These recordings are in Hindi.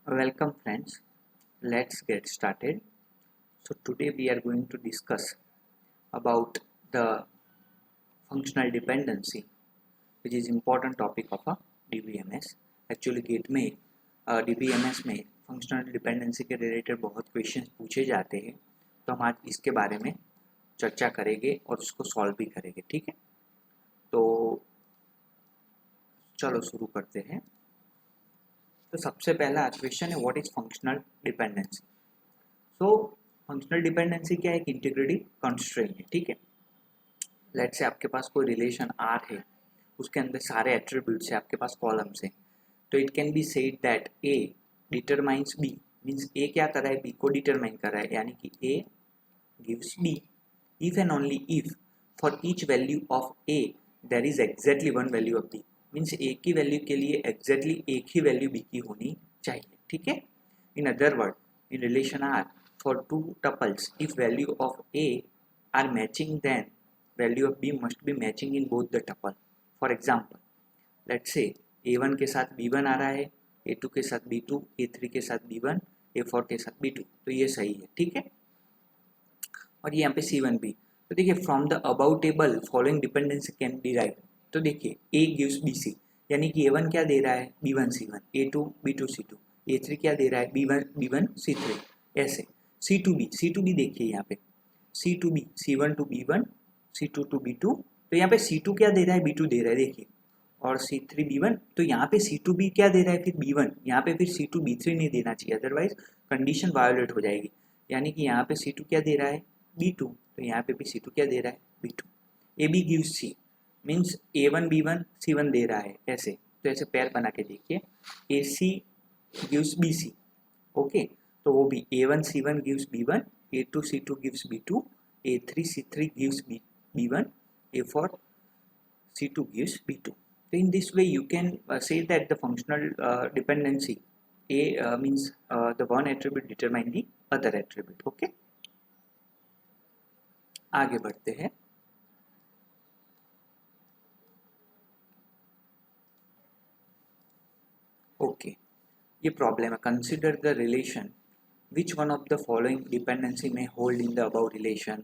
Welcome friends, let's get started. So today we are going to discuss about the functional dependency, which is important topic of a DBMS. Actually GATE में DBMS में फंक्शनल डिपेंडेंसी के रिलेटेड बहुत क्वेश्चंस पूछे जाते हैं, तो हम आज इसके बारे में चर्चा करेंगे और उसको सॉल्व भी करेंगे। ठीक है, तो चलो शुरू करते हैं। तो सबसे पहला क्वेश्चन है what is functional dependency. So functional dependency क्या है? एक इंटीग्रिटी कंस्ट्रेंट है। ठीक है, लेट्स से आपके पास कोई रिलेशन आर है, उसके अंदर सारे एट्रीब्यूट्स है, आपके पास कॉलम्स है, तो it can be said that A determines B, means A क्या कर रहा है? बी को डिटरमाइन कर रहा है, यानी कि A gives B if and only if for each value of A there is exactly one value of B, means A की वैल्यू के लिए एग्जैक्टली एक ही वैल्यू बी की होनी चाहिए। ठीक है, in other word in relation R for two tuples if value of A are matching then value of B must be matching in both the tuple. For example, let's say A1 के साथ B1 आ रहा है, A2 के साथ B2, A3 के साथ B1, A4 के साथ B2, तो ये सही है। ठीक है, और ये यहाँ पे C1 भी। तो देखिए from the about table following dependency can derive. तो देखिए A गिव्स BC, यानी कि A1 क्या दे रहा है? B1 C1, A2 B2 C2, A3 क्या दे रहा है? B1 C3, ऐसे C2B देखिए यहाँ पे C2B C1 to B1, C2 to B2, तो यहाँ पे C2 क्या दे रहा है? B2 दे रहा है, देखिए, और C3 B1, तो यहाँ पे C2B क्या दे रहा है? फिर B1, यहाँ पे फिर C2 B3 नहीं देना चाहिए, अदरवाइज कंडीशन वायोलेट हो जाएगी। यानी कि यहाँ पे C2 क्या दे रहा है? B2, तो यहाँ पे भी C2 क्या दे रहा है? B2। AB gives C, means A1 B1 C1 दे रहा है, ऐसे, तो ऐसे पैर बना के देखिए, AC gives BC, ओके, तो वो भी A1 C1 gives B1, A2 C2 gives B2, A3 C3 gives B1, A4 C2 gives B2. So in this way you can say that the functional dependency A means the one attribute determine the other attribute. Okay, आगे बढ़ते हैं। ओके, ये प्रॉब्लम है। Consider the relation which one of the following dependency में hold in the above relation.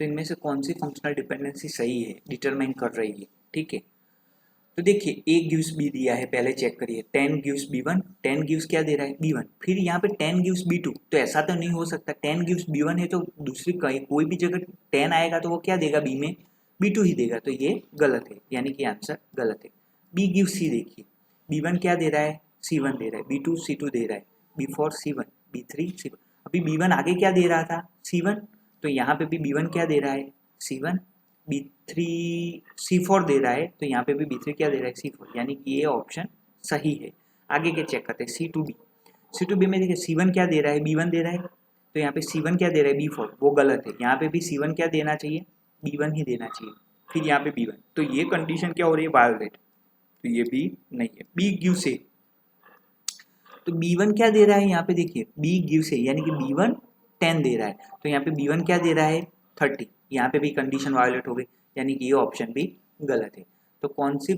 तो इनमें से कौन सी फंक्शनल डिपेंडेंसी सही है, डिटरमाइन कर रही है। ठीक है, तो देखिए A गिव्स B दिया है, पहले चेक करिए, 10 गिव्स B1, 10 गिव्स क्या दे रहा है? B1, फिर यहाँ पे 10 गिव्स B2, तो ऐसा तो नहीं हो सकता, 10 गिव्स B1 है तो दूसरी कोई भी जगह 10 आएगा तो वो क्या देगा? B में B2 ही देगा, तो ये गलत है, यानी कि आंसर गलत है। B गिव्स C, देखिए B1 क्या दे रहा है? C1 दे रहा है, B2 C2 दे रहा है, B4 C1, B3 C1, अभी B1 आगे क्या दे रहा था? C1, तो यहाँ पे भी B1 क्या दे रहा है? C1, B3 C4 दे रहा है, तो यहाँ पे भी B3 क्या दे रहा है? C4, यानी कि ये ऑप्शन सही है। आगे के चेक करते हैं, C2B में देखिए C1 क्या दे रहा है? B1 दे रहा है, तो यहाँ पे C1 क्या दे रहा है? B4, वो गलत है, यहाँ पे भी C1 क्या देना चाहिए? B1 ही देना चाहिए, फिर यहाँ पे B1, तो ये कंडीशन क्या हो रही है? वायोलेट, तो ये भी नहीं है। B गिव्स A, तो B1 क्या दे रहा है? यहाँ पे देखिए B गिव्स A, यानी कि B1 10 दे रहा है, तो यहाँ पे B1 क्या दे रहा है? 30, यहाँ पे भी कंडीशन वायोलेट हो गई, यानी कि ये ऑप्शन भी गलत है। तो कौन सी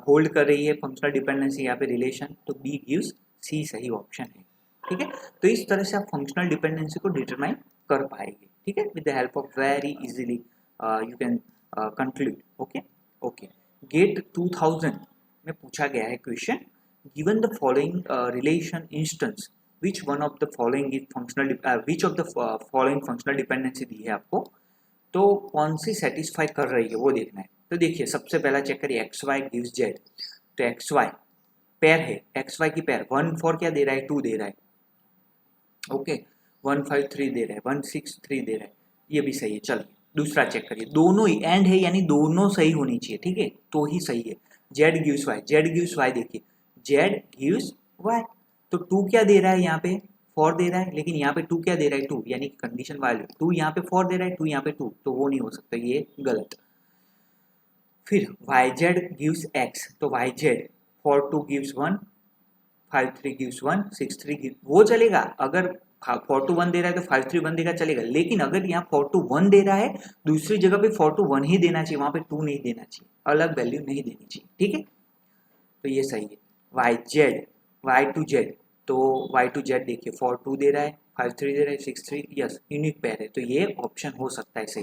होल्ड कर रही है फंक्शनल डिपेंडेंसी यहाँ पे रिलेशन? तो B गिव्स C सही ऑप्शन है। ठीक है, तो इस तरह से आप फंक्शनल डिपेंडेंसी को डिटरमाइन कर पाएंगे। ठीक है, with the help of very easily you can conclude. Okay, GATE 2000 में पूछा गया है question, given the following relation instance which one of the following is functional which of the following functional dependency दी है आपको, तो कौन सी सेटिस्फाई कर रही है वो देखना है। तो देखिए सबसे पहला चेक करिए, एक्स वाई गिव्स जेड, तो एक्स वाई पेयर है, एक्स वाई की पेयर 1 4 क्या दे रहा है? 2 दे रहा है, ओके, 1 5 3 दे रहा है, 1 6 3 दे रहा है, ये भी सही है। चलिए दूसरा चेक करिए, दोनों ही एंड है, यानी दोनों सही होनी चाहिए। ठीक है, तो ही सही है। जेड गिव्स वाई, देखिए जेड गिव्स वाई, तो 2 क्या दे रहा है? यहाँ पे 4 दे रहा है, लेकिन यहाँ पे 2 क्या दे रहा है? 2, यानी कंडीशन वायलेट, 2 यहाँ पे 4 दे रहा है, 2 यहाँ पे 2, तो वो नहीं हो सकता, ये गलत। फिर वाई जेड गिव्स एक्स, तो Y Z 4 2 gives 1, 5 3 gives 1, 6 3 gives, वो चलेगा। अगर 4 2 1 दे रहा है तो 5 3 1 देगा, चलेगा। लेकिन अगर यहाँ 4 2 1 दे रहा है, दूसरी जगह पे 4 2 1 ही देना चाहिए, वहां पे 2 नहीं देना चाहिए, अलग वैल्यू नहीं देनी चाहिए। ठीक है, तो ये सही है। वाई जेड Y2Z, तो Y2Z देखिए 4 2 दे रहा है, 5 3 दे रहा है, 6 3, यस यूनिक पेयर है, तो ये ऑप्शन हो सकता है सही।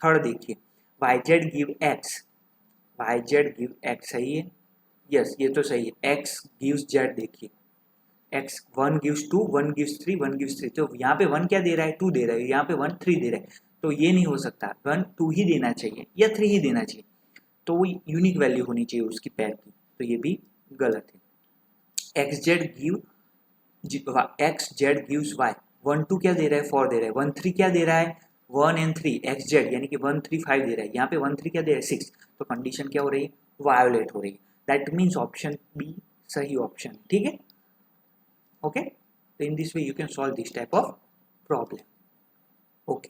थर्ड देखिए YZ give X, YZ give X सही है, यस ये तो सही है। X गिव्स Z देखिए, X 1 गिव्स 2, 1 गिव्स 3, 1 गिव्स 3, तो यहाँ पे 1 क्या दे रहा है, 2 दे रहा है, यहाँ पे 1 3 दे रहा है, तो ये नहीं हो सकता, 1 2 ही देना चाहिए या 3 ही देना चाहिए, तो वो यूनिक वैल्यू होनी चाहिए उसकी पेयर की, तो ये भी गलत है। XZ give XZ gives Y, 1 2 क्या दे रहा है, 4 दे रहा है, 1 3 क्या दे रहा है, 1 and 3, XZ यानी कि 1 3 5 दे रहा है, यहाँ पे 1 3 क्या दे रहा है, 6, तो कंडीशन क्या हो रही है, वायोलेट हो रही है, दैट मीन्स ऑप्शन बी सही ऑप्शन, ठीक है। ओके, तो in this way you can solve this type of problem. Okay,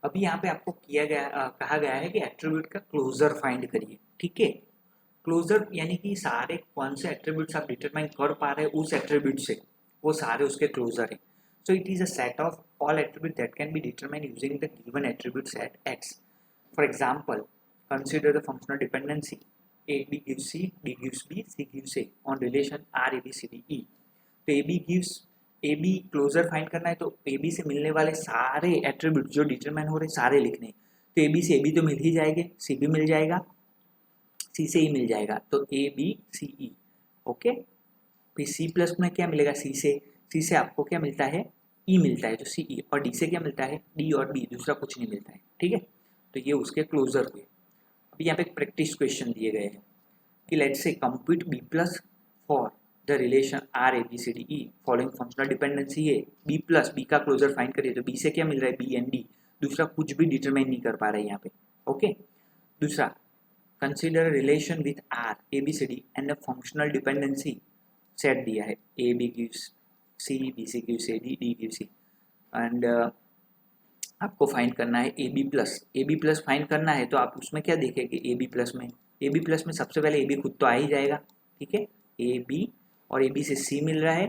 अभी यहाँ पे आपको कहा गया है कि एट्रीब्यूट का क्लोजर फाइंड करिए, ठीक है। क्लोजर यानी कि सारे कौन से एट्रीब्यूट्स आप डिटरमाइन कर पा रहे हैं उस एट्रीब्यूट से, वो सारे उसके क्लोजर है। So it is a set of all attribute that can be determine using the given attribute set X. For example, consider the functional dependency A B gives C, D gives B, C gives A on relation R A B C D E. तो ए बी क्लोजर फाइंड करना है, तो ए बी से मिलने वाले सारे एट्रीब्यूट जो डिटरमाइन हो रहे सारे लिखने हैं। तो ए बी तो मिल ही जाएंगे, सी भी मिल जाएगा, सी से ई मिल जाएगा, तो A B C E. Okay, फिर सी प्लस में क्या मिलेगा, सी से आपको क्या मिलता है, ई मिलता है, जो सी ई, और डी से क्या मिलता है, डी और बी, दूसरा कुछ नहीं मिलता है, ठीक है। तो ये उसके क्लोजर हुए। अभी यहाँ पे एक प्रैक्टिस क्वेश्चन दिए गए हैं कि let's say compute B plus for the relation R A B C D E following functional dependency है, बी प्लस, बी का क्लोजर फाइंड करिए, तो बी से क्या मिल रहा है, बी एंड डी, दूसरा कुछ भी डिटरमाइन नहीं कर पा रहे हैं यहाँ पे। ओके, दूसरा consider relation with R A B C D and a functional dependency set दिया है, A B gives C, B C gives A, D D gives C, and आपको फाइंड करना है ए बी प्लस फाइंड करना है, तो आप उसमें क्या देखेंगे, ए बी प्लस में सबसे पहले ए बी खुद तो आ ही जाएगा, ठीक है, ए बी, और ए बी से सी मिल रहा है,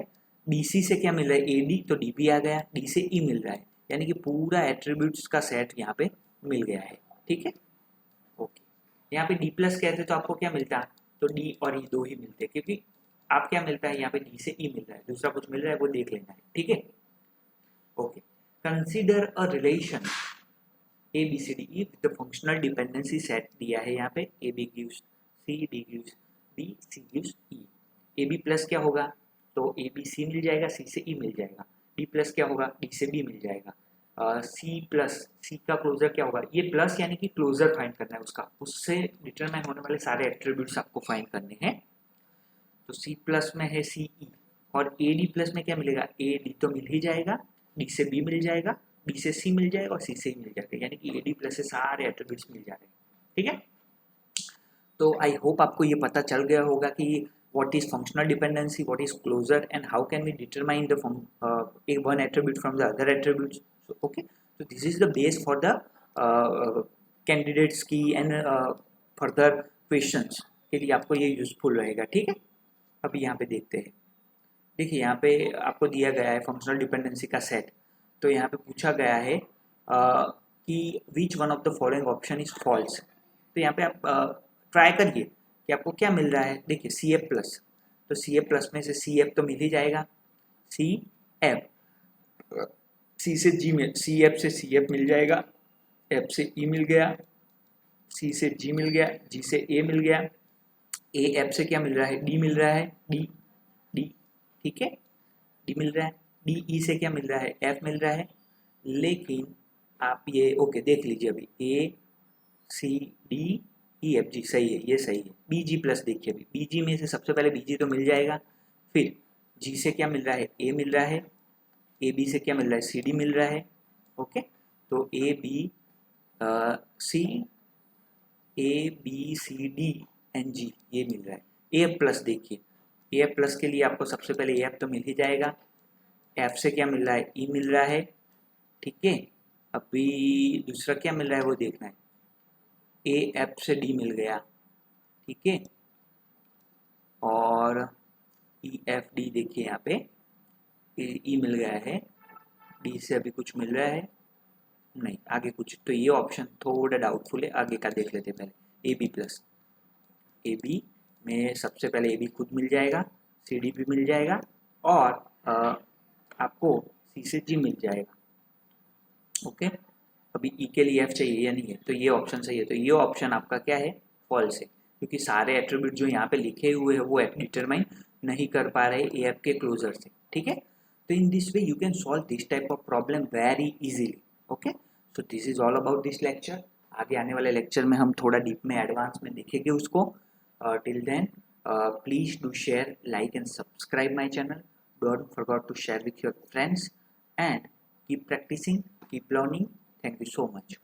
डी सी से क्या मिल रहा है, ए डी, तो डी भी आ गया, डी से ई मिल रहा है, यानी कि पूरा एट्रीब्यूट्स का सेट यहाँ पे मिल गया है, ठीक है। ओके, यहाँ पे डी प्लस कहते तो आपको क्या मिलता, तो डी और ई दो ही मिलते, क्योंकि आप क्या मिलता है यहाँ पे, डी से ई मिल रहा है, दूसरा कुछ मिल रहा है वो देख लेना है, ठीक है। Okay, consider a relation A B C D E with the functional dependency set दिया है यहाँ पे, A B gives C, D gives B, C gives E. A B plus क्या होगा, तो ए बी सी मिल जाएगा, सी से ई मिल जाएगा, डी प्लस क्या होगा, डी से बी मिल जाएगा, सी प्लस, सी का क्लोजर क्या होगा, ये प्लस यानी कि क्लोजर फाइंड करना है उसका, उससे डिटरमाइन होने वाले सारे एट्रीब्यूट्स आपको फाइंड करने हैं। तो सी प्लस में है सी ई, और ए डी प्लस में क्या मिलेगा, ए डी तो मिल ही जाएगा, डी से बी मिल जाएगा, बी से सी मिल जाएगा, और सी से ही मिल जाएगा, यानी कि ए डी प्लस से सारे एट्रीब्यूट्स मिल जा रहे हैं, ठीक है। तो आई होप आपको ये पता चल गया होगा कि what is functional dependency, what is closure, and how can we determine the one attribute from the other attributes. So, okay, so this is the base for the candidates की and further questions के लिए आपको ये यूजफुल रहेगा, ठीक है। अभी यहाँ पे देखते हैं, देखिए यहाँ पे आपको दिया गया है फंक्शनल डिपेंडेंसी का सेट, तो यहाँ पे पूछा गया है कि which one of the following option is false. तो यहाँ पे आप ट्राई करिए कि आपको क्या मिल रहा है, देखिए सी एफ प्लस, तो सी एफ प्लस में से सी एफ तो मिल ही जाएगा, सी एफ, सी से जी मिल, सी एफ से सी एफ मिल जाएगा, एफ से ई मिल गया, सी से जी मिल गया, जी से ए मिल गया, ए एफ से क्या मिल रहा है, डी मिल रहा है, डी डी, ठीक है, डी मिल रहा है, डी ई से क्या मिल रहा है, एफ मिल रहा है, लेकिन आप ये ओके देख लीजिए अभी, ए सी डी ई एफ जी सही है, ये सही है। बी जी प्लस देखिए, अभी बी जी में से सबसे पहले बी जी तो मिल जाएगा, फिर जी से क्या मिल रहा है, ए मिल रहा है, ए बी से क्या मिल रहा है, सी डी मिल रहा है, ओके, तो A B C, A B C D and G ये मिल रहा है। ए एफ प्लस देखिए, ए एफ प्लस के लिए आपको सबसे पहले ए एफ तो मिल ही जाएगा, एफ से क्या मिल रहा है, ई मिल रहा है, ठीक है। अभी दूसरा क्या मिल रहा है वो देखना है, ए एफ से डी मिल गया, ठीक है, और ई एफ डी देखिए यहाँ पे ई मिल गया है, डी से अभी कुछ मिल रहा है नहीं, आगे कुछ, तो ये ऑप्शन थोड़ा डाउटफुल है, आगे का देख लेते पहले। A B plus, A B में सबसे पहले ए बी खुद मिल जाएगा, सी डी भी मिल जाएगा और आपको सी से जी मिल जाएगा। ओके, अभी ई के लिए एफ चाहिए या नहीं है, तो ये ऑप्शन सही है, तो ये ऑप्शन आपका क्या है, फॉल्स है, क्योंकि सारे एट्रीब्यूट जो यहाँ पे लिखे हुए हैं वो डिटरमाइन नहीं कर पा रहे ए एफ के क्लोजर से। ठीक है, तो in this way you can solve this type of problem very easily. Okay, so this is all about this lecture. आगे आने वाले लेक्चर में हम थोड़ा डीप में एडवांस में देखेंगे उसको। Till then please do share, like and subscribe my channel, don't forget to share with your friends, and keep practicing, keep learning. Thank you so much.